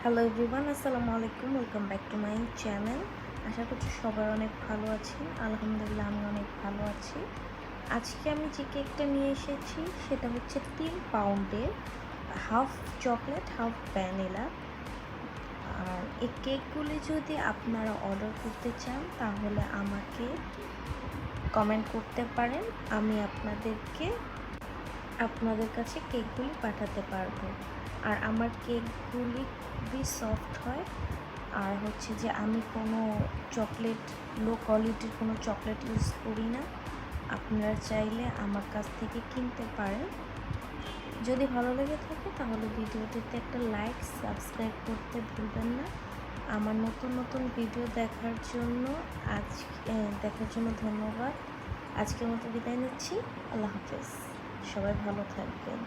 Hello everyone, আসসালামু আলাইকুম। Welcome back to my channel. আশা করছি সবাই অনেক ভালো আছেন। আলহামদুলিল্লাহ আমি অনেক ভালো আছি। আজকে আমি যে কেকটা নিয়ে এসেছি সেটা হচ্ছে 3 পাউন্ডের, হাফ চকলেট হাফ ভ্যানিলা। আর এই কেকগুলি যদি আপনারা অর্ডার করতে চান তাহলে আমাকে কমেন্ট করতে পারেন। আমি আপনাদের কাছে কেকগুলি পাঠাতে পারবো। আর আমার কেকগুলি খুবই সফট হয়। আর হচ্ছে যে আমি কোনো চকলেট, লো কোয়ালিটির কোনো চকলেট ইউজ করি না। আপনারা চাইলে আমার কাছ থেকে কিনতে পারেন। যদি ভালো লেগে থাকে তাহলে ভিডিওটিতে একটা লাইক, সাবস্ক্রাইব করতে ভুলবেন না। আমার নতুন নতুন ভিডিও দেখার জন্য ধন্যবাদ। আজকের মতো বিদায় নিচ্ছি। আল্লাহ হাফেজ। সবাই ভালো থাকবেন।